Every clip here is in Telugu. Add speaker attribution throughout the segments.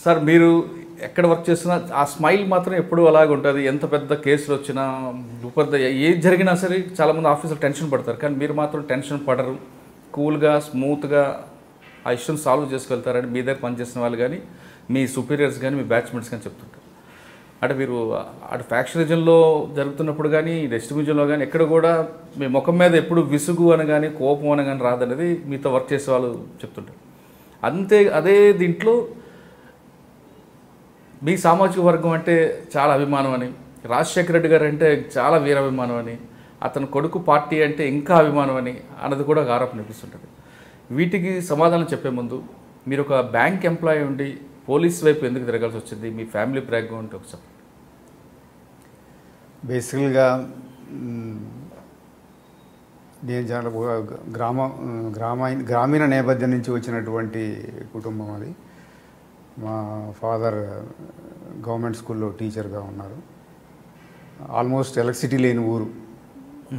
Speaker 1: సార్ మీరు ఎక్కడ వర్క్ చేస్తున్నా ఆ స్మైల్ మాత్రం ఎప్పుడూ అలాగే ఉంటుంది. ఎంత పెద్ద కేసులు వచ్చినా ఏది జరిగినా సరే చాలామంది ఆఫీసులో టెన్షన్ పడతారు, కానీ మీరు మాత్రం టెన్షన్ పడరు. కూల్గా స్మూత్గా ఆ ఇష్యూని సాల్వ్ చేసుకెళ్తారని మీ దగ్గర పనిచేసిన వాళ్ళు కానీ మీ సుపీరియర్స్ కానీ మీ బ్యాచ్మెంట్స్ కానీ చెప్తుంటారు. అంటే మీరు అటు ఫ్యాక్షనిజంలో జరుగుతున్నప్పుడు కానీ రెస్టిమిజంలో కానీ ఎక్కడ కూడా మీ ముఖం మీద ఎప్పుడు విసుగు అని కానీ కోపం అని కానీ రాదనేది మీతో వర్క్ చేసే వాళ్ళు చెప్తుంటారు. అదే దీంట్లో మీ సామాజిక వర్గం అంటే చాలా అభిమానం అని, రాజశేఖర రెడ్డి గారు అంటే చాలా వీరాభిమానం అని, అతని కొడుకు పార్టీ అంటే ఇంకా అభిమానం అని అన్నది కూడా ఒక ఆరోపణ అనిపిస్తుంటుంది. వీటికి సమాధానం చెప్పే ముందు మీరు ఒక బ్యాంక్ ఎంప్లాయీ ఉండి పోలీస్ వైపు ఎందుకు తిరగాల్సి వచ్చింది, మీ ఫ్యామిలీ బ్యాక్గ్రౌండ్ ఒకసారి.
Speaker 2: బేసికల్గా నేను చాలా గ్రామీణ నేపథ్యం నుంచి వచ్చినటువంటి కుటుంబం అది. మా ఫాదర్ గవర్నమెంట్ స్కూల్లో టీచర్గా ఉన్నారు. ఆల్మోస్ట్ ఎలక్ట్రిసిటీ లేని ఊరు,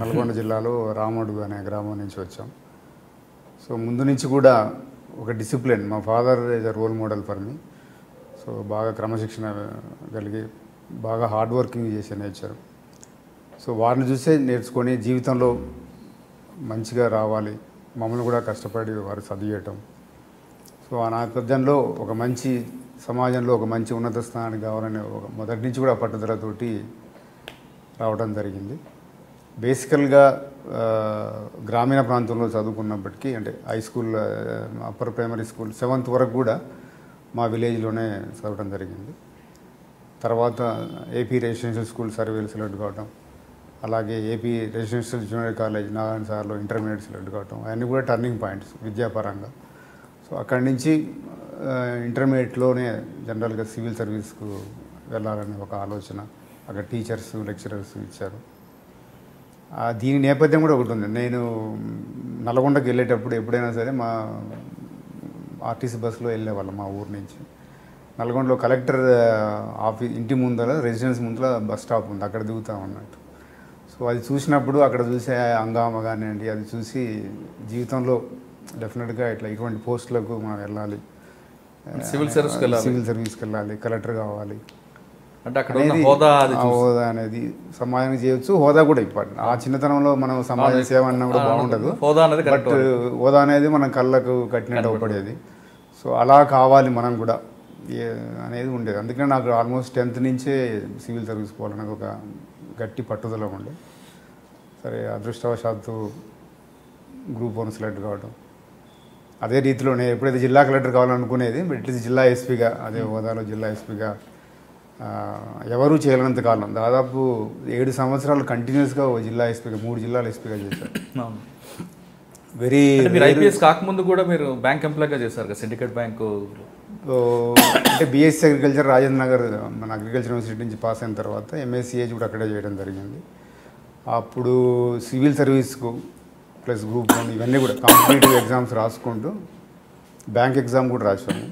Speaker 2: నల్గొండ జిల్లాలో రామోడు అనే గ్రామం నుంచి వచ్చాం. సో ముందు నుంచి కూడా ఒక డిసిప్లిన్, మా father is a role model for me. So బాగా క్రమశిక్షణ కలిగి బాగా హార్డ్ వర్కింగ్ చేసే నేచర్. సో వారిని చూసే నేర్చుకొని జీవితంలో మంచిగా రావాలి, మమ్మల్ని కూడా కష్టపడి వారు చదివేయటం. సో ఆ నేపథ్యంలో ఒక మంచి సమాజంలో ఒక మంచి ఉన్నత స్థానానికి కావాలని మొదటి నుంచి కూడా పట్టుదలతోటి రావడం జరిగింది. బేసికల్గా గ్రామీణ ప్రాంతంలో చదువుకున్నప్పటికీ, అంటే high school, upper primary school 7th వరకు కూడా మా విలేజ్లోనే చదవడం జరిగింది. తర్వాత ఏపీ రెసిడెన్షియల్ స్కూల్ సర్వేలు సెలెక్ట్ కావటం, అలాగే AP residential junior college Narayana సార్లో ఇంటర్మీడియట్ సెలెక్ట్ కావటం, అవన్నీ కూడా టర్నింగ్ పాయింట్స్ విద్యాపరంగా. సో అక్కడి నుంచి ఇంటర్మీడియట్లోనే జనరల్గా సివిల్ సర్వీస్కు వెళ్ళాలనే ఒక ఆలోచన, అక్కడ టీచర్స్ లెక్చరర్స్ ఇచ్చారు. దీని నేపథ్యం కూడా ఒకటి ఉంది. నేను నల్గొండకి వెళ్ళేటప్పుడు ఎప్పుడైనా సరే మా ఆర్టీసీ బస్సులో వెళ్ళేవాళ్ళం మా ఊరు నుంచి. నల్గొండలో కలెక్టర్ ఆఫీస్ ఇంటి ముందర, రెసిడెన్స్ ముందర బస్ స్టాప్ ఉంది, అక్కడ దిగుతాం అన్నట్టు. సో అది చూసినప్పుడు అక్కడ చూసే హంగామా కానివ్వండి, అది చూసి జీవితంలో డెఫినెట్గా ఇటువంటి పోస్టులకు మనం వెళ్ళాలి, సివిల్ సర్వీస్కి వెళ్ళాలి, కలెక్టర్ కావాలి
Speaker 1: అంటే అక్కడ హోదా
Speaker 2: అనేది సమాజానికి చేయొచ్చు. హోదా కూడా ఇంపార్టెంట్. ఆ చిన్నతనంలో మనం సమాజ సేవ అన్నా కూడా బాగుండదు, బట్ హోదా అనేది మన కళ్ళకు కట్టినట్టు అవపడేది. సో అలా కావాలి మనం కూడా అనేది ఉండేది. అందుకని నాకు ఆల్మోస్ట్ 10th నుంచే సివిల్ సర్వీస్ పోవాలని ఒక గట్టి పట్టుదల ఉండే. సరే, అదృష్టవశాత్తు గ్రూప్ 1 సెలెక్ట్ కావడం. అదే రీతిలోనే ఎప్పుడైతే జిల్లా కలెక్టర్ కావాలనుకునేది, అట్లీస్ట్ జిల్లా ఎస్పీగా, అదే హోదాలో జిల్లా ఎస్పీగా ఎవరూ చేయలేనంత కాలం, దాదాపు 7 సంవత్సరాలు కంటిన్యూస్గా జిల్లా ఎస్పీగా, 3 జిల్లాల ఎస్పీగా చేశారు. వెరీ
Speaker 1: ఐపీఎస్ కాకముందు కూడా మీరు బ్యాంక్ ఎంప్లాయ్గా చేశారు కదా, సిండికేట్ బ్యాంకు.
Speaker 2: అంటే బీఎస్సీ అగ్రికల్చర్ రాజేంద్ర నగర్ మన అగ్రికల్చర్ యూనివర్సిటీ నుంచి పాస్ అయిన తర్వాత ఎంఎస్సీఏజ్ కూడా అక్కడే చేయడం జరిగింది. అప్పుడు సివిల్ సర్వీస్కు ప్లస్ గ్రూప్ 1 ఇవన్నీ కూడా కాంపిటేటివ్ ఎగ్జామ్స్ రాసుకుంటూ బ్యాంక్ ఎగ్జామ్ కూడా రాసాము.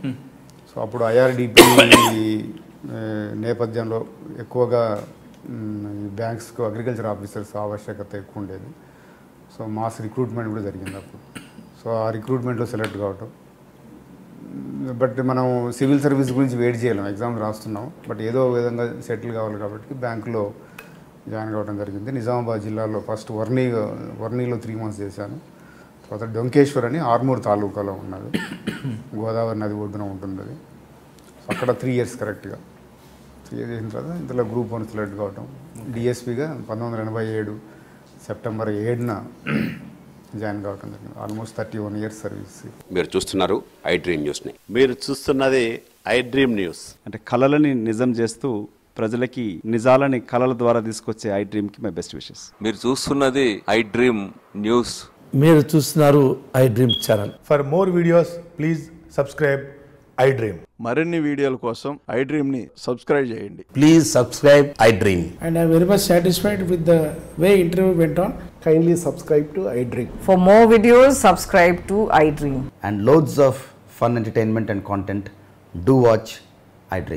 Speaker 2: సో అప్పుడు ఐఆర్డిపి నేపథ్యంలో ఎక్కువగా బ్యాంక్స్కు అగ్రికల్చర్ ఆఫీసర్స్ ఆవశ్యకత ఎక్కువ ఉండేది. సో మాస్ రిక్రూట్మెంట్ కూడా జరిగింది అప్పుడు. సో ఆ రిక్రూట్మెంట్లో సెలెక్ట్ కావటం. బట్ మనం సివిల్ సర్వీస్ గురించి వెయిట్ చేయలేం, ఎగ్జామ్ రాస్తున్నాం, బట్ ఏదో విధంగా సెటిల్ కావాలి కాబట్టి బ్యాంకులో జాయిన్ కావడం జరిగింది. నిజామాబాద్ జిల్లాలో ఫస్ట్ వర్నీలో 3 months చేశాను. తర్వాత డొంకేశ్వర్ అని ఆర్మూర్ తాలూకాలో ఉన్నది, గోదావరి నది ఒడ్డున ఉంటుంది అది. అక్కడ 3 years కరెక్ట్గా 3 years చేసిన తర్వాత ఇందులో గ్రూప్ 1 సెలెక్ట్ కావటం. డిఎస్పీగా 1987 సెప్టెంబర్ 7న జాయిన్ కావటం జరిగింది. Almost 31 years service.
Speaker 3: మీరు చూస్తున్నారు ఐ డ్రీమ్ న్యూస్ని. మీరు చూస్తున్నది ఐ డ్రీమ్ న్యూస్.
Speaker 4: అంటే కళలని నిజం చేస్తూ ప్రజలకి నిజాలని కళల ద్వారా తీసుకొచ్చే ఐ డ్రీమ్కి మై బెస్ట్ విషెస్.
Speaker 5: మీరు చూస్తున్నది ఐ డ్రీమ్ న్యూస్.
Speaker 6: మీరు చూస్తున్నారు I dream channel.
Speaker 7: For more videos please subscribe I dream.
Speaker 8: మరిన్ని వీడియోల కోసం ఐ డ్రీమ్ని సబ్స్క్రైబ్ చేయండి.
Speaker 6: Please subscribe I dream.
Speaker 9: And I'm very much satisfied with the way interview went on.
Speaker 7: Kindly subscribe to I Dream.
Speaker 10: For more videos, subscribe to I Dream.
Speaker 11: And loads of fun entertainment and content. Do watch I Dream.